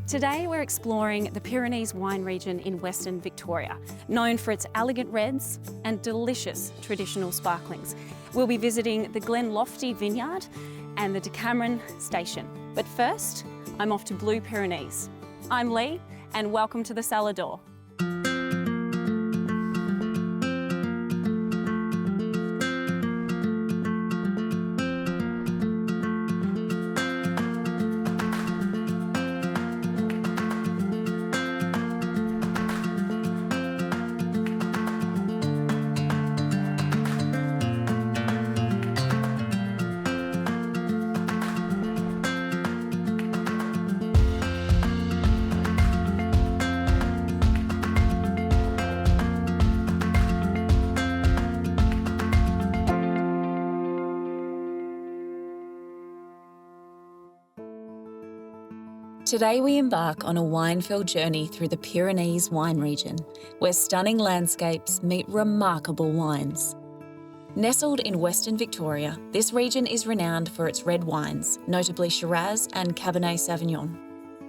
Today we're exploring the Pyrenees wine region in Western Victoria, known for its elegant reds and delicious traditional sparklings. We'll be visiting the Glen Lofty vineyard and the Decameron station. But first, I'm off to Blue Pyrenees. I'm Lee, and welcome to the Cellar Door. Today we embark on a wine-filled journey through the Pyrenees wine region, where stunning landscapes meet remarkable wines. Nestled in Western Victoria, this region is renowned for its red wines, notably Shiraz and Cabernet Sauvignon.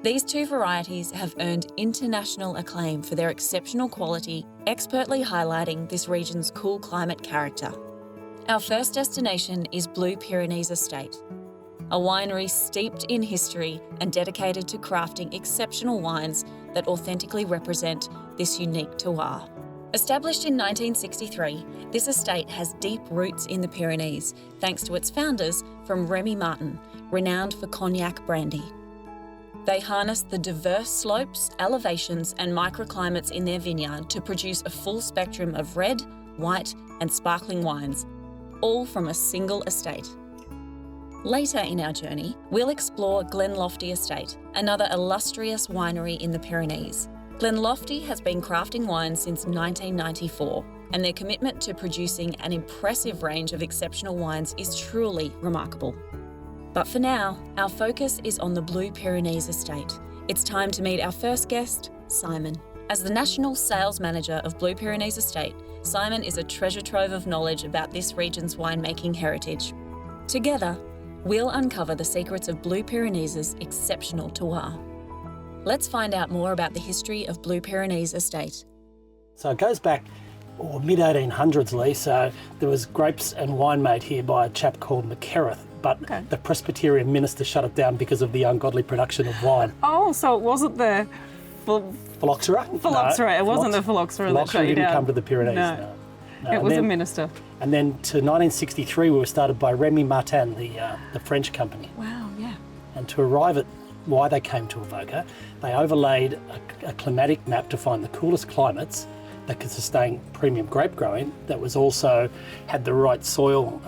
These two varieties have earned international acclaim for their exceptional quality, expertly highlighting this region's cool climate character. Our first destination is Blue Pyrenees Estate, a winery steeped in history and dedicated to crafting exceptional wines that authentically represent this unique terroir. Established in 1963, this estate has deep roots in the Pyrenees, thanks to its founders from Remy Martin, renowned for cognac brandy. They harness the diverse slopes, elevations and microclimates in their vineyard to produce a full spectrum of red, white and sparkling wines, all from a single estate. Later in our journey, we'll explore Glen Lofty Estate, another illustrious winery in the Pyrenees. Glen Lofty has been crafting wine since 1994, and their commitment to producing an impressive range of exceptional wines is truly remarkable. But for now, our focus is on the Blue Pyrenees Estate. It's time to meet our first guest, Simon. As the National Sales Manager of Blue Pyrenees Estate, Simon is a treasure trove of knowledge about this region's winemaking heritage. Together, we'll uncover the secrets of Blue Pyrenees' exceptional terroir. Let's find out more about the history of Blue Pyrenees Estate. So it goes back mid-1800s, Lee. So there was grapes and wine made here by a chap called McCareth, but the Presbyterian minister shut it down because of the ungodly production of wine. Oh, so it wasn't the Phylloxera? phylloxera. It wasn't the phylloxera that shut you didn't down. come to the Pyrenees. No. No, It was a minister. And then to 1963, we were started by Remy Martin, the French company. Wow, yeah. And to arrive at why they came to Avoca, they overlaid a climatic map to find the coolest climates that could sustain premium grape growing that was also had the right soil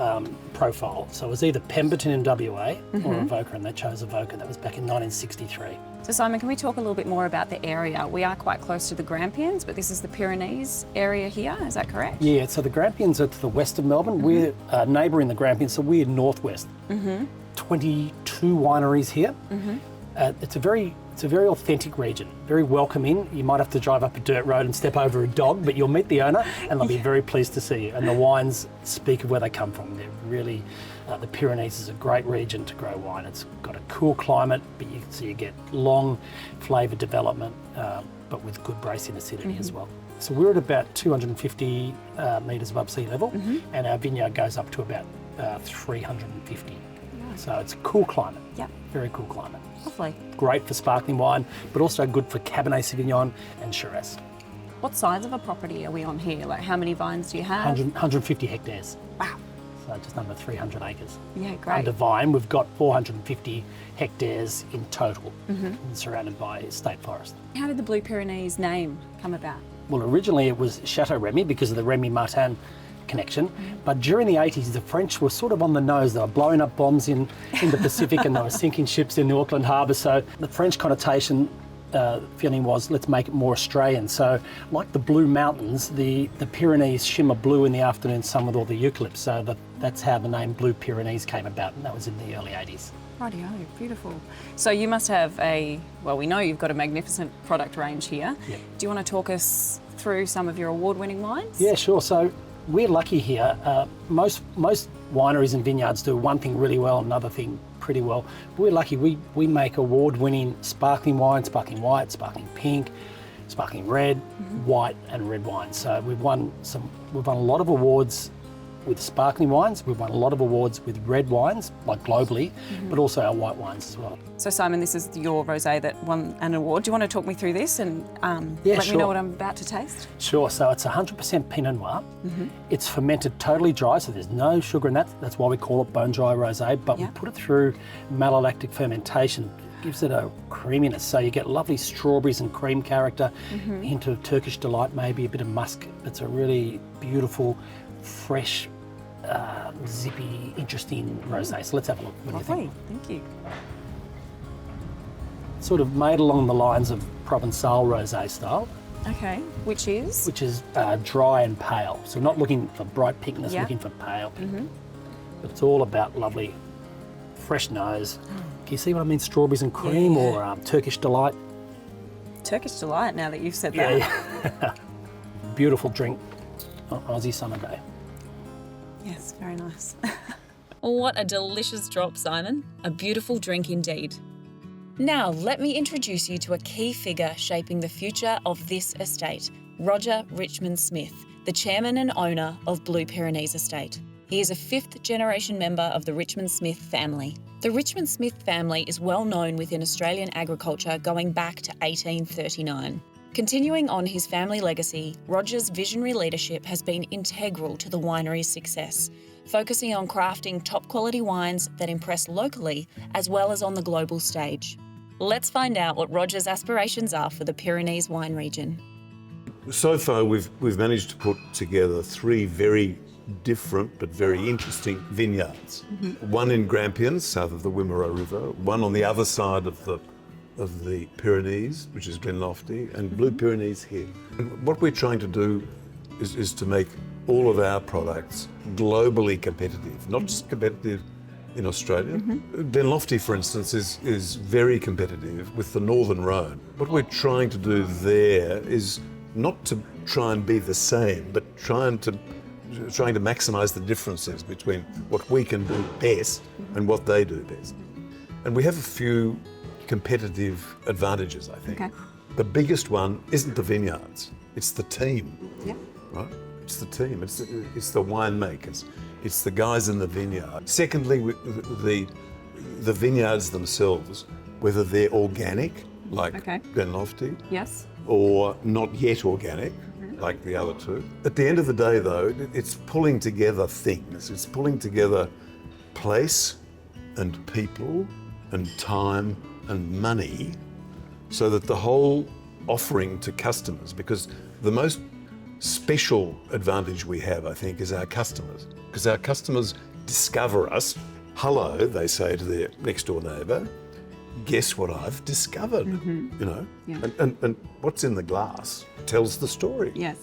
profile. So it was either Pemberton in WA or Avoca, and they chose Avoca. That was back in 1963. So Simon, can we talk a little bit more about the area? We are quite close to the Grampians, but this is the Pyrenees area here, is that correct? Yeah, so the Grampians are to the west of Melbourne. We're neighbouring the Grampians, so we're northwest. 22 wineries here. It's a very authentic region, very welcoming. You might have to drive up a dirt road and step over a dog, but you'll meet the owner and they'll be very pleased to see you. And the wines speak of where they come from. They're really, the Pyrenees is a great region to grow wine. It's got a cool climate, but you get long flavour development, but with good bracing acidity as well. So we're at about 250 metres above sea level, and our vineyard goes up to about 350. So it's a cool climate. Yep. Very cool climate. Lovely. Great for sparkling wine, but also good for Cabernet Sauvignon and Shiraz. What size of a property are we on here? Like how many vines do you have? 150 hectares. Wow. So just under 300 acres. Yeah, great. Under vine, we've got 450 hectares in total, and surrounded by state forest. How did the Blue Pyrenees name come about? Well, originally it was Chateau Remy because of the Remy Martin connection, but during the 80s the French were sort of on the nose. They were blowing up bombs in the Pacific and they were sinking ships in the Auckland harbour, so the French connotation feeling was, let's make it more Australian. So like the Blue Mountains, the Pyrenees shimmer blue in the afternoon sun with all the eucalypts, so that's how the name Blue Pyrenees came about, and that was in the early 80s. Rightio, beautiful. So you must have we know you've got a magnificent product range here. Yep. Do you want to talk us through some of your award-winning wines? Yeah, sure. So we're lucky here. Most wineries and vineyards do one thing really well, another thing pretty well. We're lucky. We make award-winning sparkling wine, sparkling white, sparkling pink, sparkling red, white, and red wine. So we've won a lot of awards with sparkling wines. We've won a lot of awards with red wines, like globally, but also our white wines as well. So Simon, this is your rosé that won an award. Do you want to talk me through this and let me know what I'm about to taste? Sure. So it's 100% Pinot Noir. It's fermented totally dry, so there's no sugar in that. That's why we call it bone dry rosé. But we put it through malolactic fermentation. Gives it a creaminess, so you get lovely strawberries and cream character, hint of Turkish delight, maybe a bit of musk. It's a really beautiful, fresh, zippy, interesting rosé. So let's have a look. What do you think? Thank you. Sort of made along the lines of Provençal rosé style. Okay, which is? Which is dry and pale. So we're not looking for bright pinkness, looking for pale. But it's all about lovely, fresh nose. Can you see what I mean? Strawberries and cream or Turkish delight. Turkish delight, now that you've said that. Yeah. Beautiful drink on Aussie summer day. Yes, very nice. What a delicious drop, Simon. A beautiful drink indeed. Now, let me introduce you to a key figure shaping the future of this estate, Roger Richmond Smith, the chairman and owner of Blue Pyrenees Estate. He is a fifth-generation member of the Richmond Smith family. The Richmond Smith family is well known within Australian agriculture going back to 1839. Continuing on his family legacy, Roger's visionary leadership has been integral to the winery's success, focusing on crafting top-quality wines that impress locally as well as on the global stage. Let's find out what Roger's aspirations are for the Pyrenees wine region. So far, we've managed to put together 3 very different but very interesting vineyards. One in Grampians, south of the Wimmera River, one on the other side of the Pyrenees, which is Glenlofty, and Blue Pyrenees here. And what we're trying to do is to make all of our products globally competitive, not just competitive in Australia. Glenlofty, for instance, is very competitive with the Northern Rhone. What we're trying to do there is not to try and be the same, but trying to maximise the differences between what we can do best and what they do best. And we have a few competitive advantages, I think. Okay. The biggest one isn't the vineyards, it's the team. Yep. Right? It's the team, it's the winemakers, it's the guys in the vineyard. Secondly, the vineyards themselves, whether they're organic, like Glenlofty, Yes. or not yet organic, like the other two. At the end of the day, though, it's pulling together things. It's pulling together place and people and time and money so that the whole offering to customers, because the most special advantage we have, I think, is our customers. Because our customers discover us. Hello, they say to their next door neighbour, guess what I've discovered, you know? Yeah. And what's in the glass tells the story. Yes.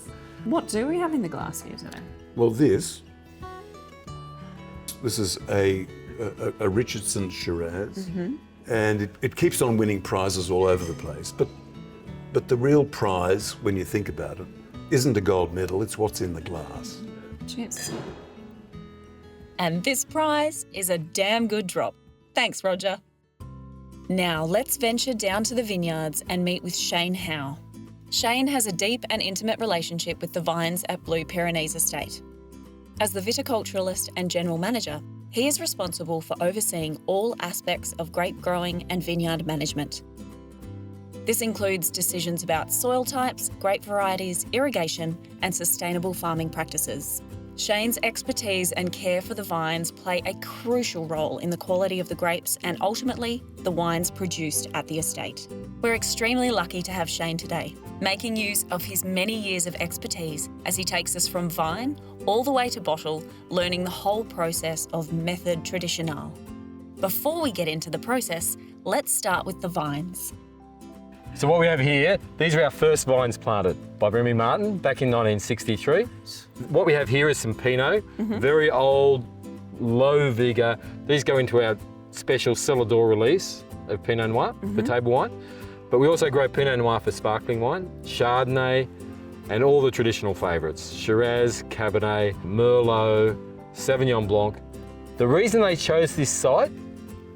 What do we have in the glass here today? Well, this is a Richardson Shiraz, and it keeps on winning prizes all over the place. But the real prize, when you think about it, isn't a gold medal, it's what's in the glass. Cheers. And this prize is a damn good drop. Thanks, Roger. Now let's venture down to the vineyards and meet with Shane Howe. Shane has a deep and intimate relationship with the vines at Blue Pyrenees Estate. As the viticulturalist and general manager, he is responsible for overseeing all aspects of grape growing and vineyard management. This includes decisions about soil types, grape varieties, irrigation, and sustainable farming practices. Shane's expertise and care for the vines play a crucial role in the quality of the grapes and ultimately the wines produced at the estate. We're extremely lucky to have Shane today, making use of his many years of expertise as he takes us from vine all the way to bottle, learning the whole process of method traditionnel. Before we get into the process, let's start with the vines. So what we have here, these are our first vines planted by Remy Martin back in 1963. What we have here is some Pinot, very old, low vigour. These go into our special Cellar release of Pinot Noir for table wine. But we also grow Pinot Noir for sparkling wine, Chardonnay, and all the traditional favourites, Shiraz, Cabernet, Merlot, Sauvignon Blanc. The reason they chose this site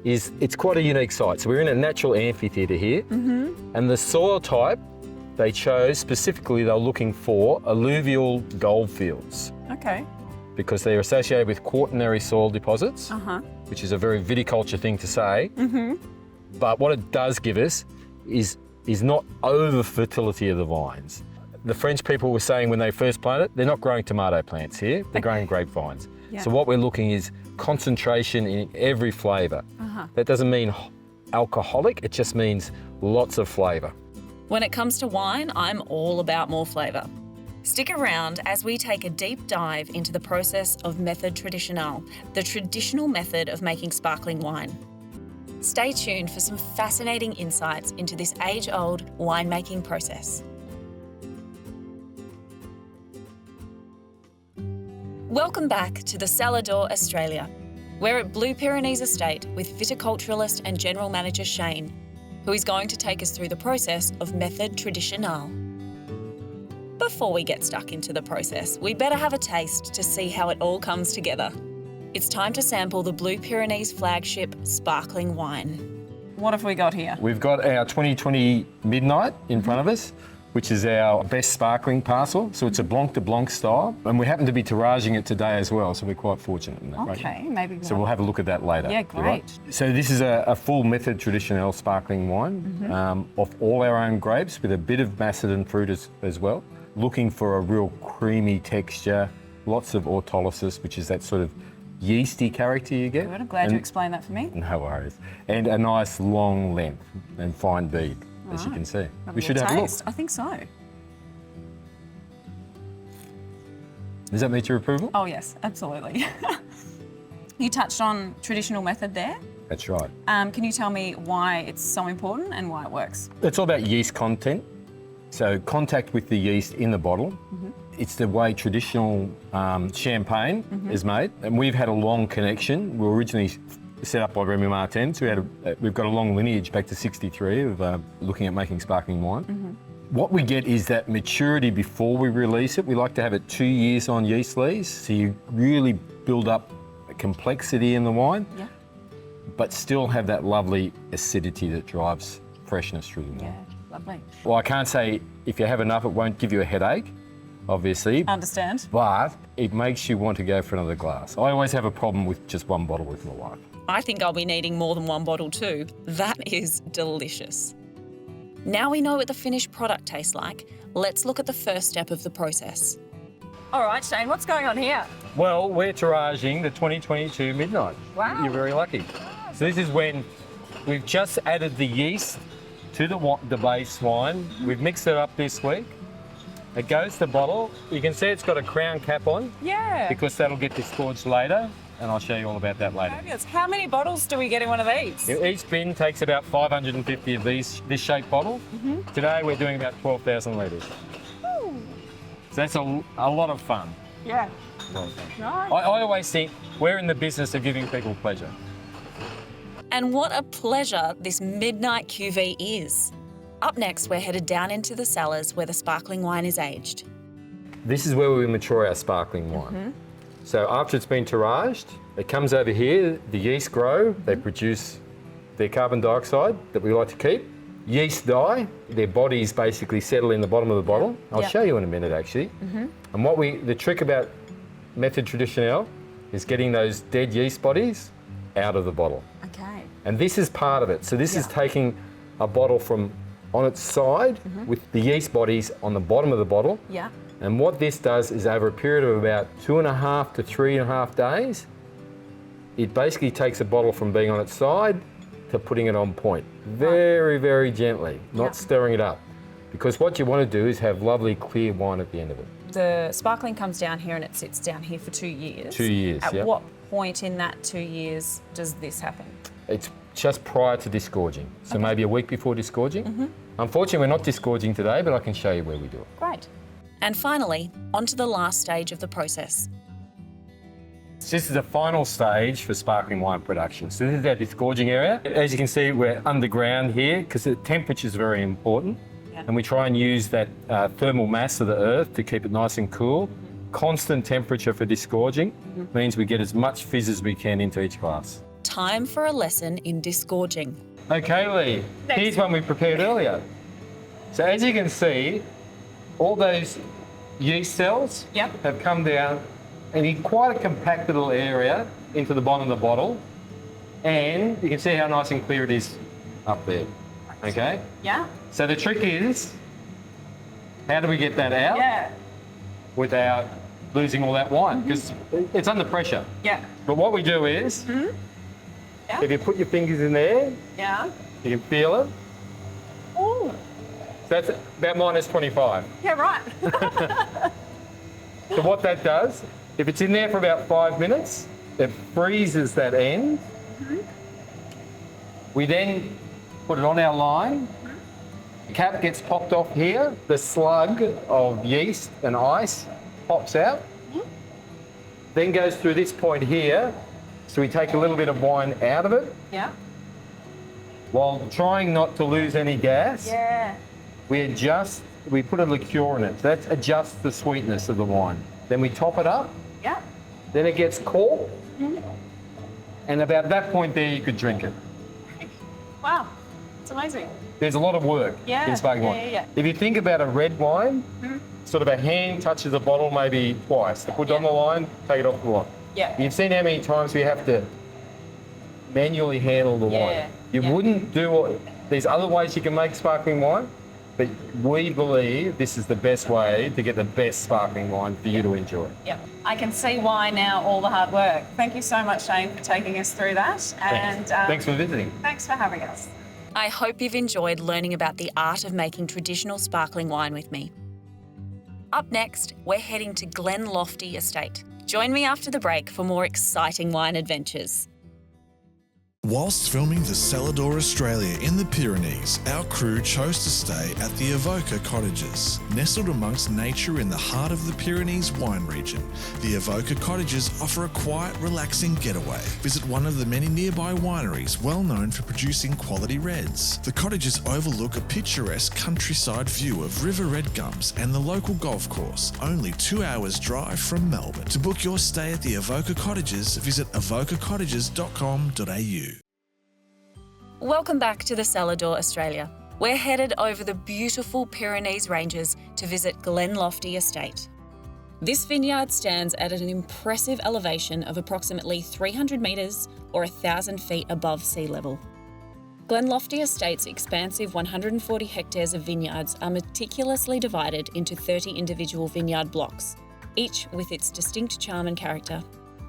is it's quite a unique site. So we're in a natural amphitheatre here, and the soil type they chose specifically, they're looking for alluvial goldfields Okay. because they're associated with quaternary soil deposits, which is a very viticulture thing to say. But what it does give us is not over fertility of the vines. The French people were saying when they first planted, they're not growing tomato plants here, they're growing grapevines. Yeah. So what we're looking is concentration in every flavour. That doesn't mean alcoholic, it just means lots of flavour. When it comes to wine, I'm all about more flavour. Stick around as we take a deep dive into the process of Method Traditionnel, the traditional method of making sparkling wine. Stay tuned for some fascinating insights into this age-old winemaking process. Welcome back to the Cellar Australia. We're at Blue Pyrenees Estate with viticulturalist and general manager Shane, who is going to take us through the process of Method Traditionnel. Before we get stuck into the process, we better have a taste to see how it all comes together. It's time to sample the Blue Pyrenees flagship sparkling wine. What have we got here? We've got our 2020 Midnight in front of us, which is our best sparkling parcel. So it's a Blanc de Blanc style, and we happen to be tiraging it today as well, so we're quite fortunate in that. Okay, maybe So we'll have a look at that later. Yeah, if you like. great. So this is a full Method Traditionnel sparkling wine of all our own grapes with a bit of Macedon fruit as well. Looking for a real creamy texture, lots of autolysis, which is that sort of yeasty character you get. Good, I'm glad you explained that for me. No worries. And a nice long length and fine bead, as you can see. We should have a look. I think so. Does that meet your approval? Oh yes, absolutely. You touched on traditional method there. That's right. Can you tell me why it's so important and why it works? It's all about yeast content. So contact with the yeast in the bottle. It's the way traditional champagne is made, and we've had a long connection. We were originally set up by Remy Martin, so we've got a long lineage back to '63 of looking at making sparkling wine. What we get is that maturity before we release it. We like to have it 2 years on yeast lees, so you really build up a complexity in the wine, but still have that lovely acidity that drives freshness through the wine. Yeah, lovely. Well, I can't say if you have enough, it won't give you a headache, obviously. Understand. But it makes you want to go for another glass. I always have a problem with just one bottle with my wife. I think I'll be needing more than one bottle too. That is delicious. Now we know what the finished product tastes like, let's look at the first step of the process. All right, Shane, what's going on here? Well, we're tiraging the 2022 Midnight. Wow. You're very lucky. So this is when we've just added the yeast to the base wine. We've mixed it up this week. It goes to the bottle. You can see it's got a crown cap on Yeah. because that'll get disgorged later, and I'll show you all about that later. Fabulous. How many bottles do we get in one of these? Each bin takes about 550 of this shaped bottle. Today we're doing about 12,000 litres. So that's a lot of fun. Yeah. A lot of fun. Nice. I always think we're in the business of giving people pleasure. And what a pleasure this Midnight Cuvée is. Up next, we're headed down into the cellars where the sparkling wine is aged. This is where we mature our sparkling wine. So after it's been tiraged, it comes over here, the yeast grow, they produce their carbon dioxide that we like to keep. Yeast die, their bodies basically settle in the bottom of the bottle. I'll show you in a minute actually. And the trick about Method Traditionnel is getting those dead yeast bodies out of the bottle. Okay. And this is part of it. So this is taking a bottle from on its side with the yeast bodies on the bottom of the bottle. Yeah. And what this does is over a period of about 2.5 to 3.5 days, it basically takes a bottle from being on its side to putting it on point. Very, very gently, not stirring it up. Because what you want to do is have lovely clear wine at the end of it. The sparkling comes down here and it sits down here for 2 years. 2 years, At what point in that 2 years does this happen? It's just prior to disgorging. So maybe a week before disgorging. Unfortunately, we're not disgorging today, but I can show you where we do it. Great. And finally, on to the last stage of the process. This is the final stage for sparkling wine production. So this is our disgorging area. As you can see, we're underground here because the temperature is very important. And we try and use that thermal mass of the earth to keep it nice and cool. Constant temperature for disgorging means we get as much fizz as we can into each glass. time for a lesson in disgorging. Okay, Lee, here's one we prepared earlier. So as you can see, all those yeast cells have come down and in quite a compacted little area into the bottom of the bottle. And you can see how nice and clear it is up there. Okay? Yeah. So the trick is, how do we get that out without losing all that wine? Because it's under pressure. Yeah. But what we do is, if you put your fingers in there, Yeah. you can feel it. Ooh. So that's about minus 25. Yeah, right. So what that does, if it's in there for about 5 minutes, it freezes that end. We then put it on our line. The cap gets popped off here. The slug of yeast and ice pops out. Then goes through this point here. So we take a little bit of wine out of it Yeah. while trying not to lose any gas. Yeah. We put a liqueur in it. So that adjusts the sweetness of the wine. Then we top it up. Yeah. Then it gets corked. And about that point there, you could drink it. Wow. It's amazing. There's a lot of work in sparkling wine. Yeah. If you think about a red wine, sort of a hand touches the bottle maybe twice. Put it on the line, take it off the line. Yeah. You've seen how many times we have to manually handle the wine. You wouldn't do there's other ways you can make sparkling wine, but we believe this is the best way to get the best sparkling wine for you to enjoy. Yeah. I can see why now all the hard work. Thank you so much, Shane, for taking us through that. And Thanks for visiting. thanks for having us. I hope you've enjoyed learning about the art of making traditional sparkling wine with me. Up next, we're heading to Glen Lofty Estate. Join me after the break for more exciting wine adventures. Whilst filming the Cellar Australia in the Pyrenees, our crew chose to stay at the Avoca cottages. Nestled amongst nature in the heart of the Pyrenees wine region, the Avoca cottages offer a quiet, relaxing getaway. Visit one of the many nearby wineries well known for producing quality reds. The cottages overlook a picturesque countryside view of River Red Gums and the local golf course, only 2 hours drive from Melbourne. To book your stay at the Avoca cottages, visit avocacottages.com.au. Welcome back to the Cellar Australia. We're headed over the beautiful Pyrenees ranges to visit Glen Lofty Estate. This vineyard stands at an impressive elevation of approximately 300 metres or 1,000 feet above sea level. Glen Lofty Estate's expansive 140 hectares of vineyards are meticulously divided into 30 individual vineyard blocks, each with its distinct charm and character.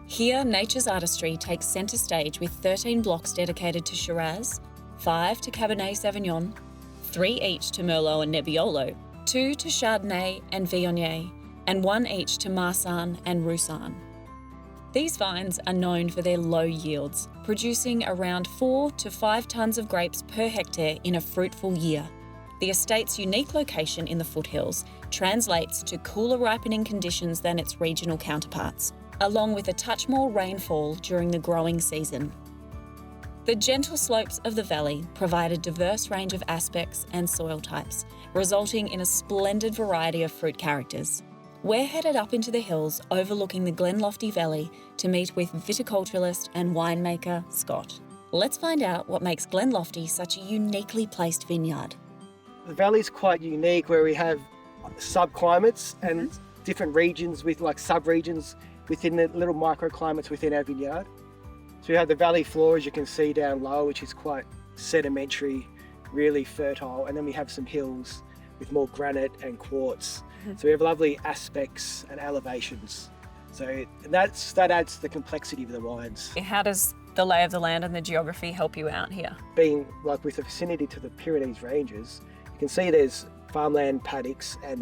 Here, nature's artistry takes centre stage with 13 blocks dedicated to Shiraz, 5 to Cabernet Sauvignon, 3 each to Merlot and Nebbiolo, 2 to Chardonnay and Viognier, and 1 each to Marsanne and Roussanne. These vines are known for their low yields, producing around 4 to 5 tonnes of grapes per hectare in a fruitful year. The estate's unique location in the foothills translates to cooler ripening conditions than its regional counterparts, along with a touch more rainfall during the growing season. The gentle slopes of the valley provide a diverse range of aspects and soil types, resulting in a splendid variety of fruit characters. We're headed up into the hills overlooking the Glen Lofty Valley to meet with viticulturalist and winemaker Scott. Let's find out what makes Glen Lofty such a uniquely placed vineyard. The valley's quite unique where we have subclimates and different regions with like sub-regions within the little microclimates within our vineyard. So we have the valley floor, as you can see down low, which is quite sedimentary, really fertile, and then we have some hills with more granite and quartz. So we have lovely aspects and elevations. So that adds to the complexity of the wines. How does the lay of the land and the geography help you out here? Being like with the vicinity to the Pyrenees ranges, you can see there's farmland paddocks and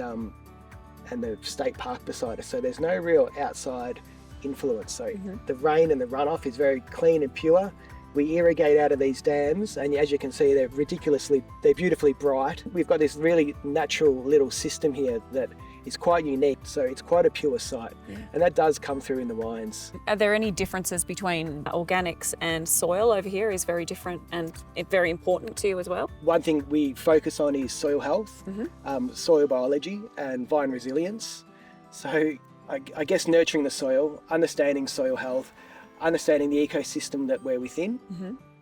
the state park beside us. So there's no real outside influence. So the rain and the runoff is very clean and pure. We irrigate out of these dams, and as you can see, they're beautifully bright. We've got this really natural little system here that is quite unique. So it's quite a pure site, and that does come through in the wines. Are there any differences between organics and soil over here? Is very different and very important to you as well? One thing we focus on is soil health, soil biology and vine resilience. So I guess nurturing the soil, understanding soil health, understanding the ecosystem that we're within,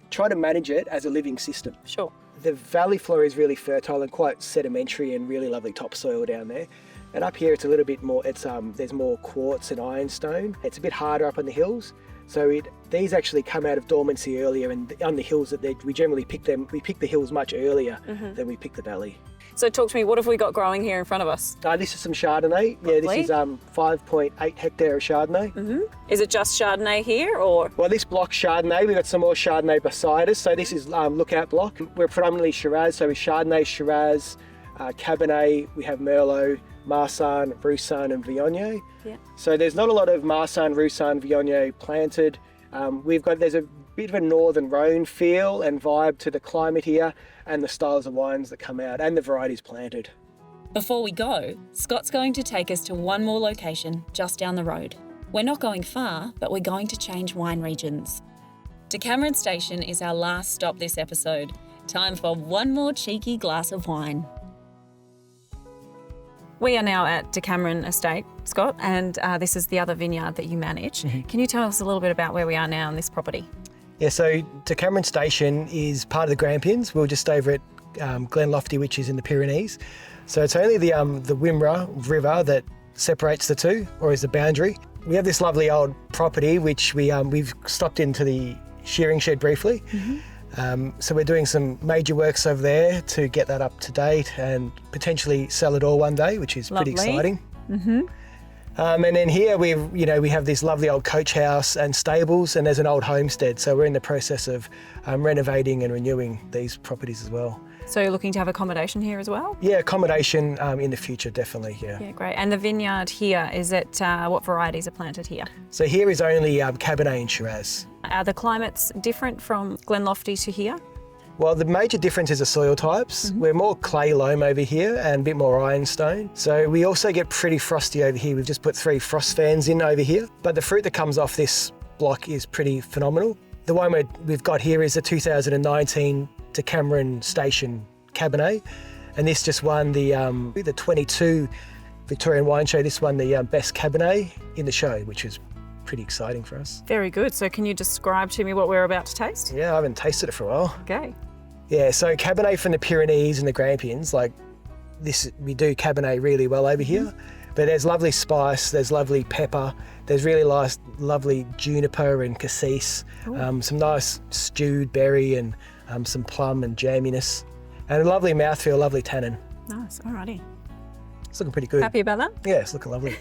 try to manage it as a living system. Sure. The valley floor is really fertile and quite sedimentary and really lovely topsoil down there. And up here it's a little bit more, there's more quartz and ironstone. It's a bit harder up on the hills. So these actually come out of dormancy earlier, and on the hills we generally pick we pick the hills much earlier than we pick the valley. So talk to me, what have we got growing here in front of us? This is some Chardonnay. Yeah, this is 5.8 hectare of Chardonnay. Is it just Chardonnay here, or? Well, this block's Chardonnay. We've got some more Chardonnay beside us. So this is Lookout block. We're predominantly Shiraz, so we Chardonnay, Shiraz, Cabernet, we have Merlot, Marsanne, Roussanne and Viognier. Yeah. So there's not a lot of Marsanne, Roussanne, Viognier planted. There's a bit of a northern Rhone feel and vibe to the climate here and the styles of wines that come out and the varieties planted. Before we go, Scott's going to take us to one more location just down the road. We're not going far, but we're going to change wine regions. Decameron Station is our last stop this episode. Time for one more cheeky glass of wine. We are now at Decameron Estate, Scott, and this is the other vineyard that you manage. Can you tell us a little bit about where we are now on this property? Yeah, so Decameron Station is part of the Grampians. We're just over at Glen Lofty, which is in the Pyrenees. So it's only the Wimmera River that separates the two, or is the boundary. We have this lovely old property which we've stopped into the shearing shed briefly. So we're doing some major works over there to get that up to date and potentially sell it all one day, which is pretty exciting. And then here we have this lovely old coach house and stables, and there's an old homestead. So we're in the process of renovating and renewing these properties as well. So you're looking to have accommodation here as well? Yeah, accommodation in the future, definitely, yeah. Yeah, great. And the vineyard here, is it, what varieties are planted here? So here is only Cabernet and Shiraz. Are the climates different from Glen Lofty to here? Well, the major difference is the soil types. We're more clay loam over here and a bit more ironstone. So we also get pretty frosty over here. We've just put 3 frost fans in over here. But the fruit that comes off this block is pretty phenomenal. The one we've got here is the 2019 Decameron Station Cabernet. And this just won the 22 Victorian Wine Show. This won the best Cabernet in the show, which was pretty exciting for us. Very good. So can you describe to me what we're about to taste? Yeah, I haven't tasted it for a while. Okay. Yeah, so Cabernet from the Pyrenees and the Grampians, like this, we do Cabernet really well over here. But there's lovely spice, there's lovely pepper, there's really nice, lovely juniper and cassis, some nice stewed berry and some plum and jamminess, and a lovely mouthfeel, lovely tannin. Nice, alrighty. It's looking pretty good. Happy about that? Yeah, it's looking lovely.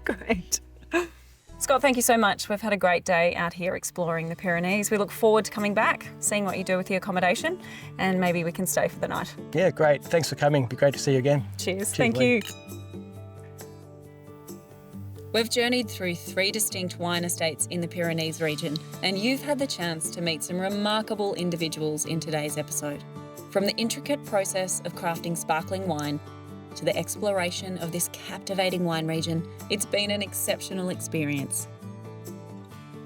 Great. Scott, thank you so much. We've had a great day out here exploring the Pyrenees. We look forward to coming back, seeing what you do with the accommodation, and maybe we can stay for the night. Yeah, great. Thanks for coming. It'd be great to see you again. Cheers. Thank you. We've journeyed through 3 distinct wine estates in the Pyrenees region, and you've had the chance to meet some remarkable individuals in today's episode. From the intricate process of crafting sparkling wine to the exploration of this captivating wine region, it's been an exceptional experience.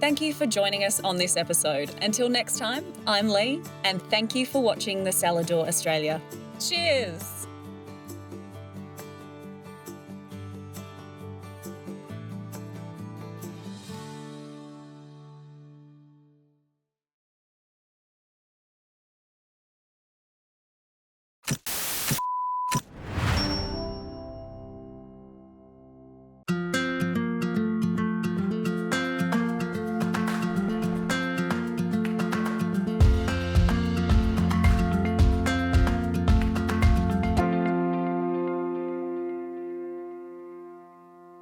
Thank you for joining us on this episode. Until next time, I'm Lee, and thank you for watching the Cellar Australia. Cheers!